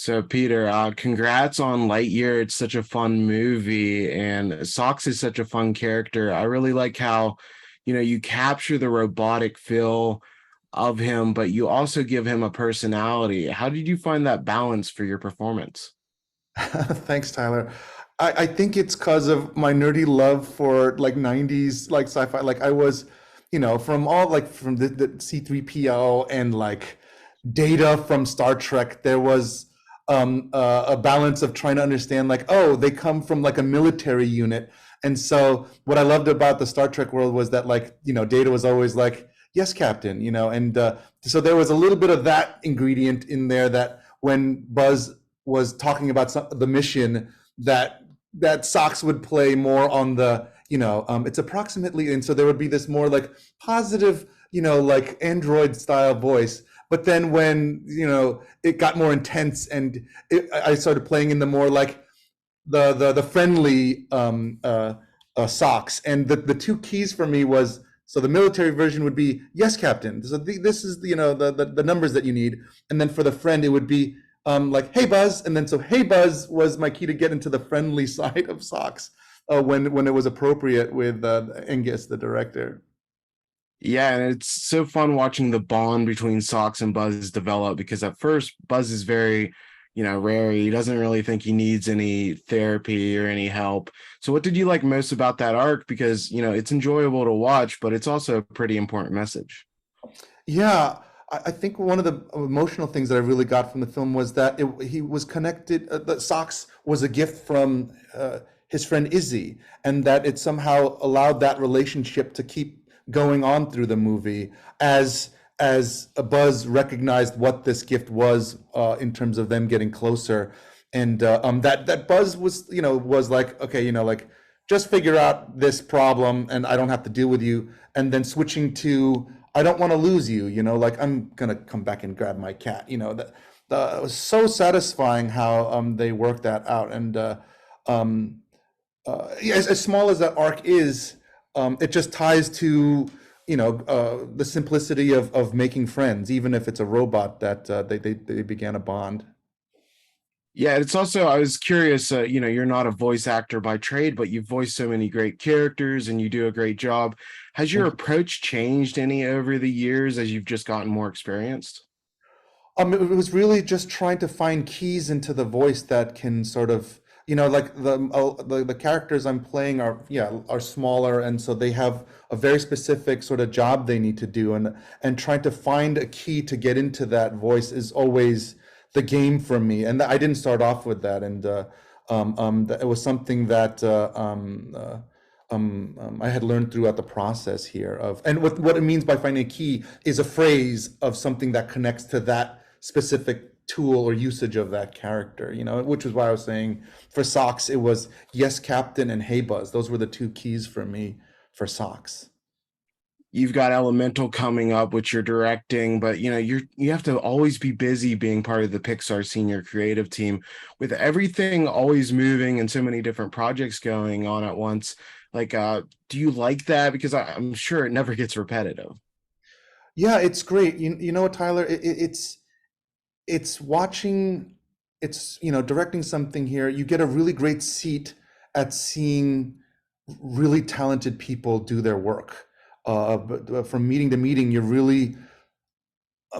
So Peter, congrats on Lightyear. It's such a fun movie, and Socks is such a fun character. I really like how, you capture the robotic feel of him, but you also give him a personality. How did you find that balance for your performance? Thanks, Tyler. I think it's because of my nerdy love for like 90s like sci-fi. Like I was, from all like from the C3PO and like Data from Star Trek, there was a balance of trying to understand like, oh, they come from like a military unit. And so what I loved about the Star Trek world was that like, Data was always like, yes, Captain, and so there was a little bit of that ingredient in there that when Buzz was talking about the mission that Socks would play more on the it's approximately, and so there would be this more like positive like android style voice, but then when it got more intense and I started playing in the more like the friendly Socks, and the two keys for me was, so the military version would be yes, Captain, so this is the numbers that you need, and then for the friend it would be like hey Buzz, and then so hey Buzz was my key to get into the friendly side of Socks when it was appropriate with Angus, the director. Yeah, and it's so fun watching the bond between Socks and Buzz develop because at first Buzz is very, rare. He doesn't really think he needs any therapy or any help. So what did you like most about that arc? Because, it's enjoyable to watch, but it's also a pretty important message. Yeah, I think one of the emotional things that I really got from the film was that he was connected. That Socks was a gift from his friend Izzy, and that it somehow allowed that relationship to keep going on through the movie as a Buzz recognized what this gift was in terms of them getting closer, and that Buzz was like, okay, like just figure out this problem, and I don't have to deal with you, and then switching to I don't want to lose you, like I'm gonna come back and grab my cat, it was so satisfying how they worked that out, and um, yeah, as small as that arc is, it just ties to the simplicity of making friends, even if it's a robot that they began a bond. Yeah, it's also, I was curious, you're not a voice actor by trade, but you've voiced so many great characters and you do a great job. Has your Thank you. approach changed any over the years as you've just gotten more experienced? It was really just trying to find keys into the voice that can sort of, like the characters I'm playing are, yeah, are smaller, and so they have a very specific sort of job they need to do, and trying to find a key to get into that voice is always the game for me. And I didn't start off with that, and it was something that I had learned throughout the process here of, and what it means by finding a key is a phrase of something that connects to that specific tool or usage of that character, which is why I was saying for Socks, it was yes, Captain, and hey Buzz. Those were the two keys for me for Socks. You've got Elemental coming up, which you're directing, but you have to always be busy being part of the Pixar senior creative team with everything always moving and so many different projects going on at once. Like, do you like that? Because I'm sure it never gets repetitive. Yeah, it's great. You know what, Tyler? It's watching, it's directing something here. You get a really great seat at seeing really talented people do their work. But from meeting to meeting, you're really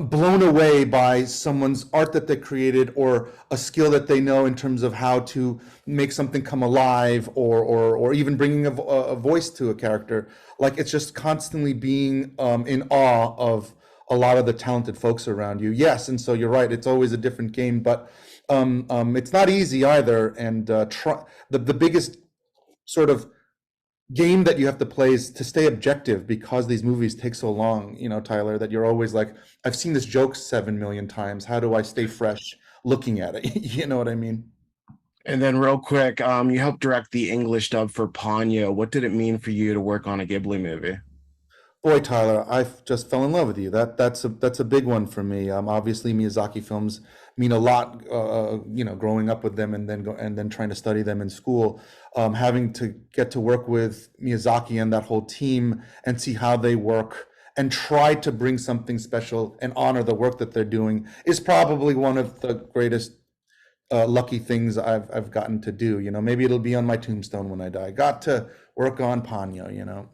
blown away by someone's art that they created or a skill that they know in terms of how to make something come alive, or even bringing a voice to a character. Like it's just constantly being in awe of a lot of the talented folks around you. Yes, and so you're right, it's always a different game, but it's not easy either, and the biggest sort of game that you have to play is to stay objective, because these movies take so long, Tyler, that you're always like, I've seen this joke 7 million times. How do I stay fresh looking at it? You know what I mean? And then, real quick, you helped direct the English dub for Ponyo. What did it mean for you to work on a Ghibli movie? Boy, Tyler, I just fell in love with you. That's a big one for me. Obviously, Miyazaki films mean a lot. Growing up with them and then trying to study them in school, having to get to work with Miyazaki and that whole team and see how they work and try to bring something special and honor the work that they're doing is probably one of the greatest. lucky things I've gotten to do. You know, maybe it'll be on my tombstone when I die. Got to work on Ponyo. You know.